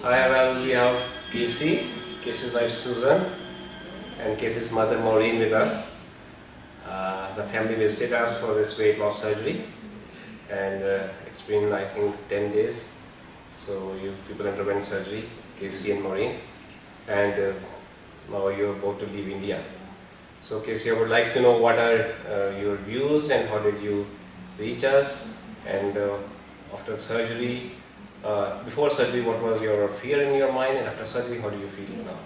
We have Casey's wife Susan, and Casey's mother Maureen with us. The family visited us for this weight loss surgery, and it's been, I think, 10 days. So you people underwent surgery, Casey and Maureen, and now you're about to leave India. So Casey, I would like to know what are your views and how did you reach us, and after surgery, before surgery, what was your fear in your mind, and after surgery, how do you feel now?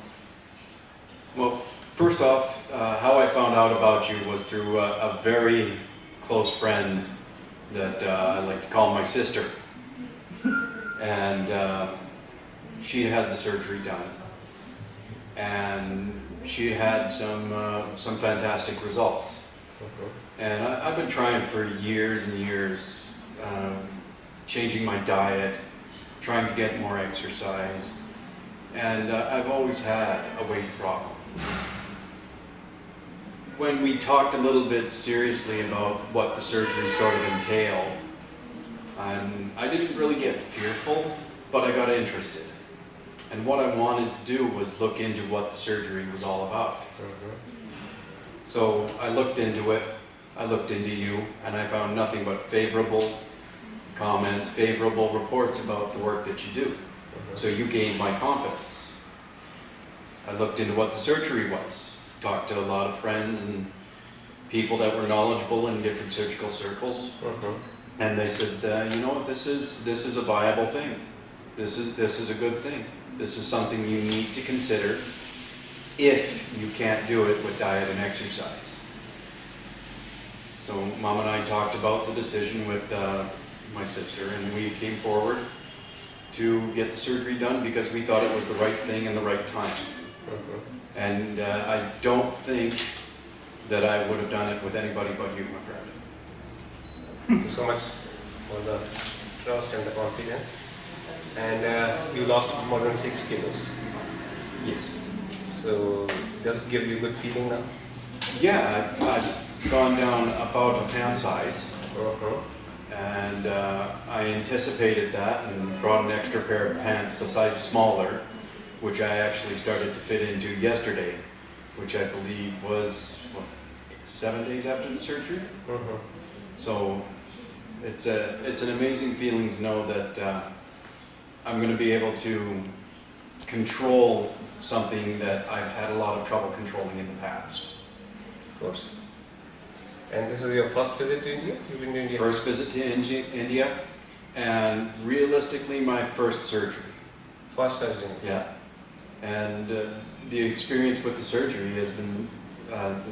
Well, first off, how I found out about you was through a very close friend that I like to call my sister. And she had the surgery done. And she had some fantastic results. And I've been trying for years and years, changing my diet, trying to get more exercise, and I've always had a weight problem. When we talked a little bit seriously about what the surgery sort of entailed, I didn't really get fearful, but I got interested. And what I wanted to do was look into what the surgery was all about. So I looked into it, I looked into you, and I found nothing but favorable comments, favorable reports about the work that you do. So you gained my confidence. I looked into what the surgery was, talked to a lot of friends and people that were knowledgeable in different surgical circles, and they said, you know what, this is a viable thing. This is a good thing. This is something you need to consider if you can't do it with diet and exercise. So Mom and I talked about the decision with my sister, and we came forward to get the surgery done because we thought it was the right thing and the right time. And I don't think that I would have done it with anybody but you, my friend. Thank you so much for the trust and the confidence. And you lost more than 6 kilos. Yes. So does it give you a good feeling now? Yeah, I've gone down about a pound size. And I anticipated that and brought an extra pair of pants a size smaller, which I actually started to fit into yesterday, which I believe was, what, 7 days after the surgery? So it's an amazing feeling to know that I'm going to be able to control something that I've had a lot of trouble controlling in the past. Of course. And this is your first visit to India? You've been to India? First visit to India, and realistically my first surgery. First surgery? Yeah. And the experience with the surgery has been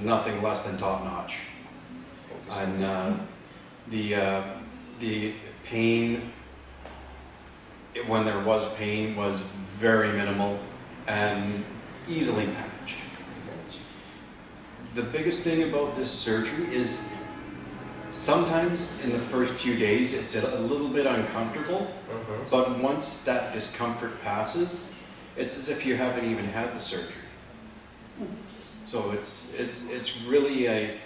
nothing less than top-notch. And the pain, when there was pain, was very minimal and easily managed. The biggest thing about this surgery is sometimes in the first few days it's a little bit uncomfortable, but once that discomfort passes, it's as if you haven't even had the surgery. So it's really a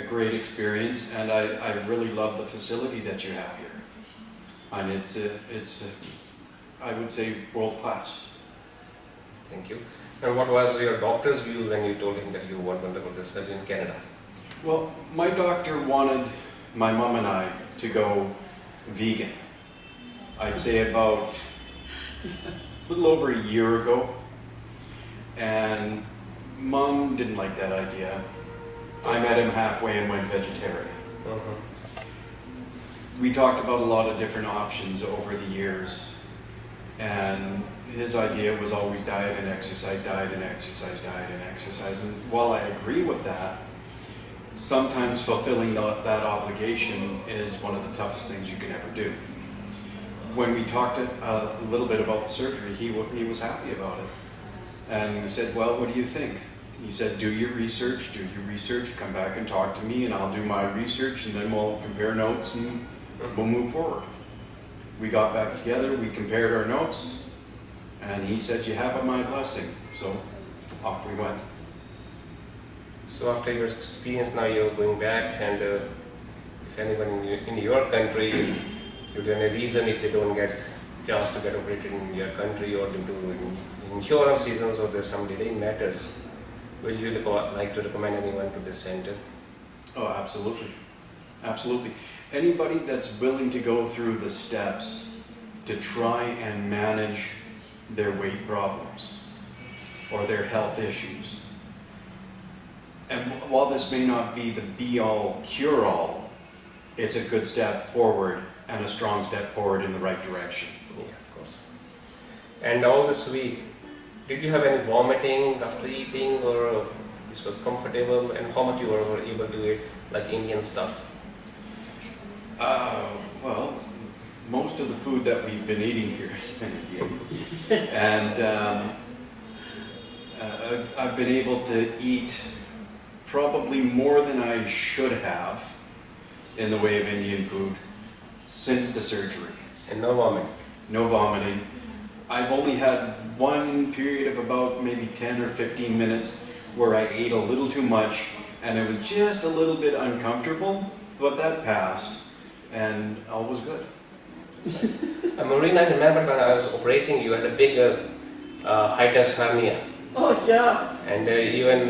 great experience, and I really love the facility that you have here. And it's I would say world class. Thank you. And what was your doctor's view when you told him that you were going to go to the surgery in Canada? Well, my doctor wanted my mom and I to go vegan. I'd say about a little over a year ago. And Mom didn't like that idea. I met him halfway and went vegetarian. We talked about a lot of different options over the years. And his idea was always diet and exercise, diet and exercise, diet and exercise. And while I agree with that, sometimes fulfilling that obligation is one of the toughest things you can ever do. When we talked a little bit about the surgery, he was happy about it. And we said, well, what do you think? He said, do your research, come back and talk to me, and I'll do my research, and then we'll compare notes and we'll move forward. We got back together, we compared our notes, and he said, you have my blessing. So off we went. So after your experience, now you're going back, and if anyone in your country, you have any reason if they don't get chaos to get operated in your country or due to insurance reasons or there's some delay in matters, will you like to recommend anyone to this center? Oh, absolutely. Absolutely. Anybody that's willing to go through the steps to try and manage their weight problems or their health issues. And while this may not be the be-all, cure-all, it's a good step forward and a strong step forward in the right direction. Yeah, of course. And all this week, did you have any vomiting after eating, or this was comfortable, and how much you were able to eat like Indian stuff? Well, most of the food that we've been eating here has been Indian. And I've been able to eat probably more than I should have in the way of Indian food since the surgery. And no vomiting? No vomiting. I've only had one period of about maybe 10 or 15 minutes where I ate a little too much and it was just a little bit uncomfortable, but that passed and all was good. Maureen, I remember when I was operating, you had a big hiatus hernia. Oh, yeah. And even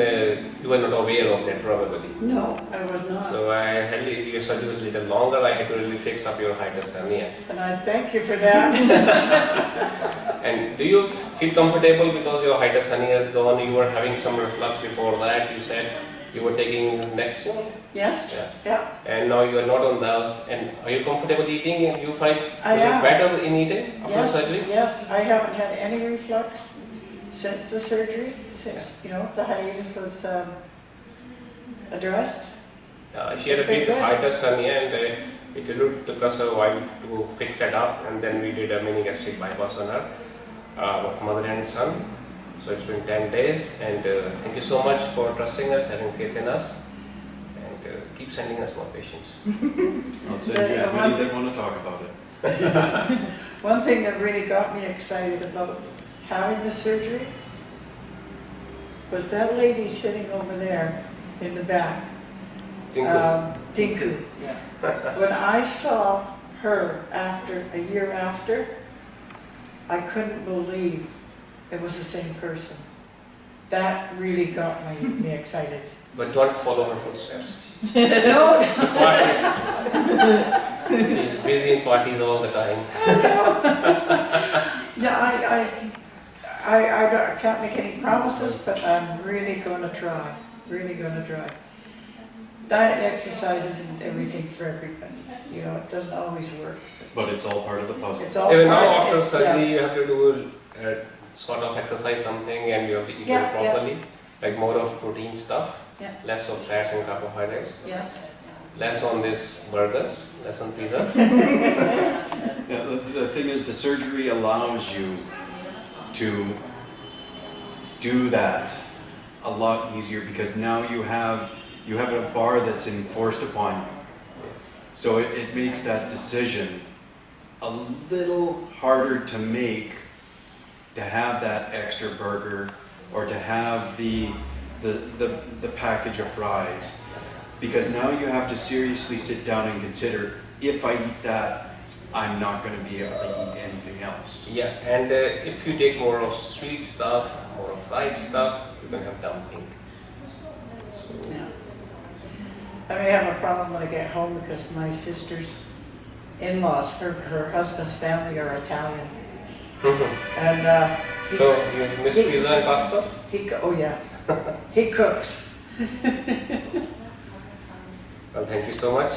you were not aware of that probably. No, I was not. So your surgery was a little longer. I had to really fix up your hiatus hernia. And I thank you for that. And do you feel comfortable because your hiatus hernia is gone? You were having some reflux before that. You said you were taking Nexium. Yes? Yeah. Yeah. And now you are not on those. And are you comfortable eating? And you find I am. better in eating after surgery? Yes, I haven't had any reflux since the surgery, since, you know, the hiatus was addressed. She had a big hiatus hernia, and it took us a while to fix it up, and then we did a mini gastric bypass on her, mother and son. So it's been 10 days, and thank you so much for trusting us, having faith in us, and keep sending us more patients. I'll send you as many that want to talk about it. One thing that really got me excited about having the surgery was that lady sitting over there in the back. Tinku. Yeah. When I saw her a year after, I couldn't believe it was the same person. That really got me excited. But don't follow her footsteps. No. She's busy in parties all the time. Yeah, I can't make any promises, but I'm really going to try. Really going to try. Diet, exercise isn't everything for everybody. You know, it doesn't always work. But it's all part of the puzzle. It's all Even part now of after it, surgery, yes. you have to do sort of exercise something, and you have to eat it properly. Like more of protein stuff, less of fats and carbohydrates, Yes. less on these burgers, less on pizzas. Yeah, the thing is, the surgery allows you to do that a lot easier because now you have a bar that's enforced upon you. So it makes that decision a little harder to make, to have that extra burger or to have the package of fries, because now you have to seriously sit down and consider, if I eat that, I'm not going to be able to eat anything else. Yeah, and if you take more of sweet stuff, more of fried stuff, you're going to have dumping. So, Yeah. I may have a problem when I get home because my sister's in-laws, her husband's family are Italian. And so you miss pizza and pasta? oh yeah, he cooks. Well, thank you so much.